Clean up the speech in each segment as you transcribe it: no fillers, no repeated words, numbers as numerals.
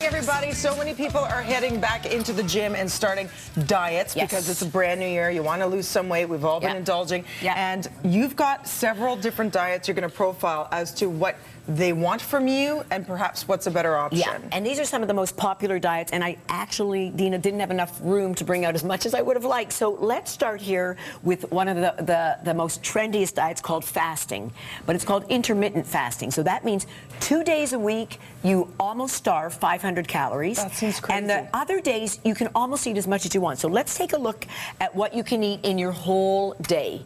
Everybody, so many people are heading back into the gym and starting diets because it's a brand new year. You want to lose some weight. We've all been indulging. And you've got several different diets you're going to profile as to what they want from you and perhaps what's a better option. Yeah, and these are some of the most popular diets, and I actually, Dina, didn't have enough room to bring out as much as I would have liked. So let's start here with one of the most trendiest diets called fasting, but it's called intermittent fasting. So that means 2 days a week, you almost starve 500 calories. That seems crazy. And the other days, you can almost eat as much as you want. So let's take a look at what you can eat in your whole day.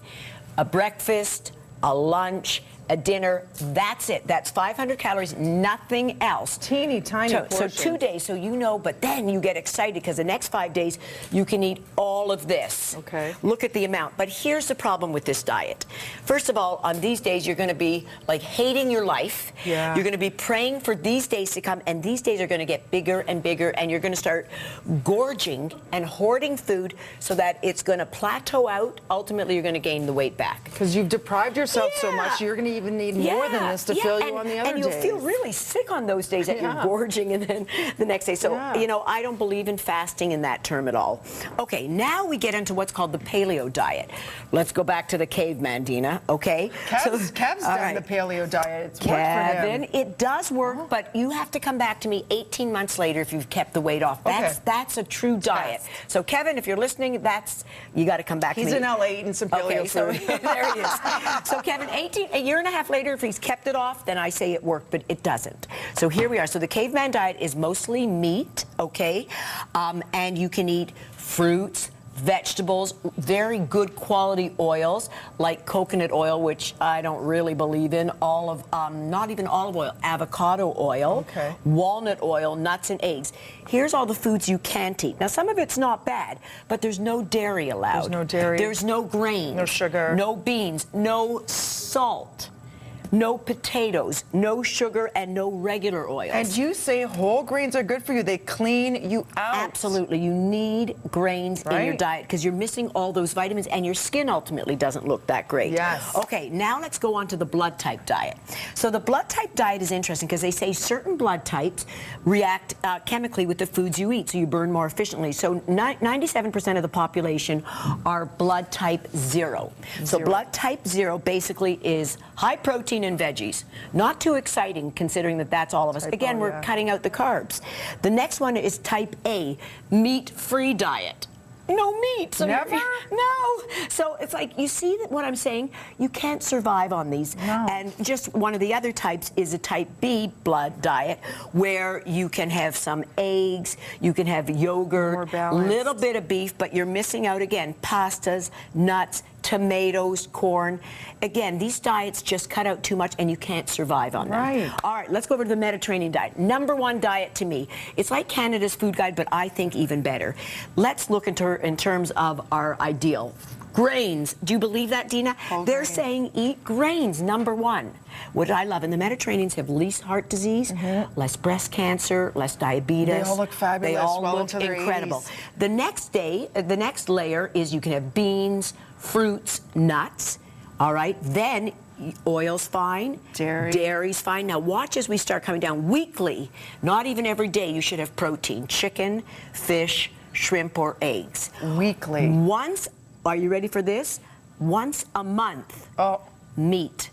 A breakfast, a lunch, a dinner, that's it. That's 500 calories, nothing else. Teeny tiny portion. So 2 days, so you know, but then you get excited because the next 5 days you can eat all of this. Okay. Look at the amount. But here's the problem with this diet. First of all, on these days you're going to be like hating your life. Yeah. You're going to be praying for these days to come, and these days are going to get bigger and bigger, and you're going to start gorging and hoarding food so that it's going to plateau out. Ultimately, you're going to gain the weight back. Because you've deprived yourself so much, you're going to even need more than this to fill you on the other days. And you'll days. feel really sick on those days that you're gorging, and then the next day. So, you know, I don't believe in fasting in that term at all. Okay, now we get into what's called the paleo diet. Let's go back to the caveman, Dina, okay? Kev's done the paleo diet. It's worked for him. It does work, but you have to come back to me 18 months later if you've kept the weight off. That's a true diet. So, Kevin, if you're listening, you got to come back to me. He's in LA eating some paleo food. So, there he is. So, Kevin, a year and a half later, if he's kept it off, then I say it worked, but it doesn't. So here we are. So the caveman diet is mostly meat, okay? And you can eat fruits, vegetables, very good quality oils like coconut oil, which I don't really believe in, not even olive oil, avocado oil, walnut oil, nuts and eggs. Here's all the foods you can't eat. Now, some of it's not bad, but there's no dairy allowed. There's no dairy. There's no grain. No sugar. No beans. No salt. No potatoes, no sugar, and no regular oils. And you say whole grains are good for you. They clean you out. Absolutely. You need grains in your diet because you're missing all those vitamins, and your skin ultimately doesn't look that great. Yes. Okay, now let's go on to the blood type diet. So the blood type diet is interesting because they say certain blood types react chemically with the foods you eat, so you burn more efficiently. So 97% of the population are blood type 0. So blood type 0 basically is high protein and veggies. Not too exciting considering that that's all of us. Again, we're cutting out the carbs. The next one is type A, meat-free diet. No meat. So never? No. So it's like, you see what I'm saying? You can't survive on these. No. And just one of the other types is a type B blood diet where you can have some eggs, you can have yogurt, a little bit of beef, but you're missing out again, pastas, nuts, tomatoes, corn. Again, these diets just cut out too much and you can't survive on them. All right, let's go over to the Mediterranean diet. #1 diet to me. It's like Canada's food guide, but I think even better. Let's look in terms of our ideal. Grains. Do you believe that, Dina? They're saying eat grains, #1. What I love, and the Mediterraneans have least heart disease, less breast cancer, less diabetes. They all look fabulous. They all well look into their incredible. 80s. The next layer is you can have beans, fruits, nuts. All right, then oil's fine, dairy's fine. Now watch as we start coming down weekly, not even every day. You should have protein, chicken, fish, shrimp, or eggs. Weekly. Are you ready for this? Once a month, meat.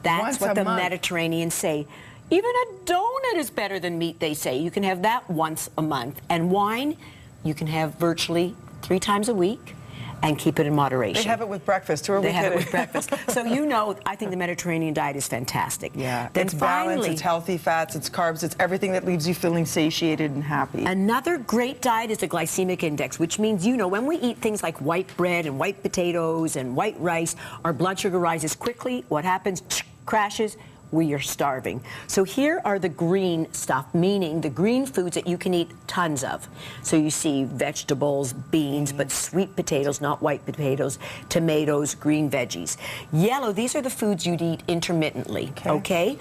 That's what the Mediterraneans say. Even a donut is better than meat, they say. You can have that once a month. And wine, you can have virtually 3 times a week and keep it in moderation. They have it with breakfast. Who are we kidding? They have it with breakfast. So you know, I think the Mediterranean diet is fantastic. Yeah, then it's balanced, it's healthy fats, it's carbs, it's everything that leaves you feeling satiated and happy. Another great diet is the glycemic index, which means, you know, when we eat things like white bread and white potatoes and white rice, our blood sugar rises quickly. What happens? Crashes. We are starving. So here are the green stuff, meaning the green foods that you can eat tons of. So you see vegetables, beans, but sweet potatoes, not white potatoes, tomatoes, green veggies. Yellow, these are the foods you'd eat intermittently, okay?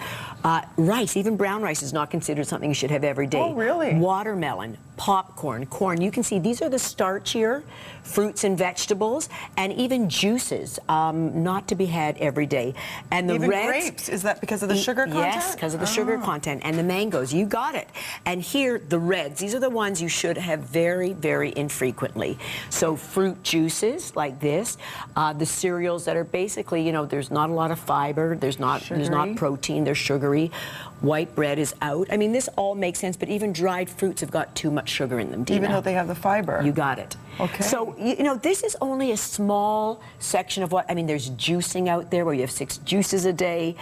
Rice, even brown rice is not considered something you should have every day. Oh, really? Watermelon, popcorn, corn. You can see these are the starchier fruits and vegetables, and even juices, not to be had every day. And the even reds, grapes, is that because because of the sugar content? Yes, because of the sugar content. And the mangoes, you got it. And here, the reds, these are the ones you should have very, very infrequently. So fruit juices like this, the cereals that are basically, you know, there's not a lot of fiber, there's not protein, they're sugary. White bread is out. I mean, this all makes sense, but even dried fruits have got too much sugar in them, Dina. Even though they have the fiber. You got it. Okay. So, you know, this is only a small section of what, I mean, there's juicing out there where you have 6 juices a day.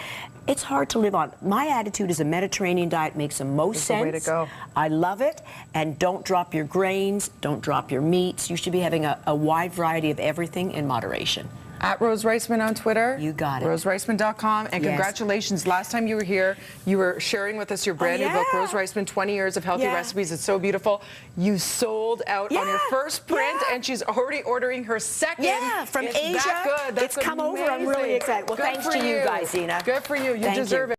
It's hard to live on. My attitude is a Mediterranean diet makes the most sense. Way to go. I love it. And don't drop your grains, don't drop your meats. You should be having a wide variety of everything in moderation. At Rose Reisman on Twitter. You got it. RoseReisman.com. And congratulations. Last time you were here, you were sharing with us your brand new book, Rose Reisman, 20 Years of Healthy Recipes. It's so beautiful. You sold out on your first print, and she's already ordering her second. Yeah, from Asia. That good. That's it's come over. I'm really excited. Well, thanks to you guys, Zena. Good for you. You deserve it.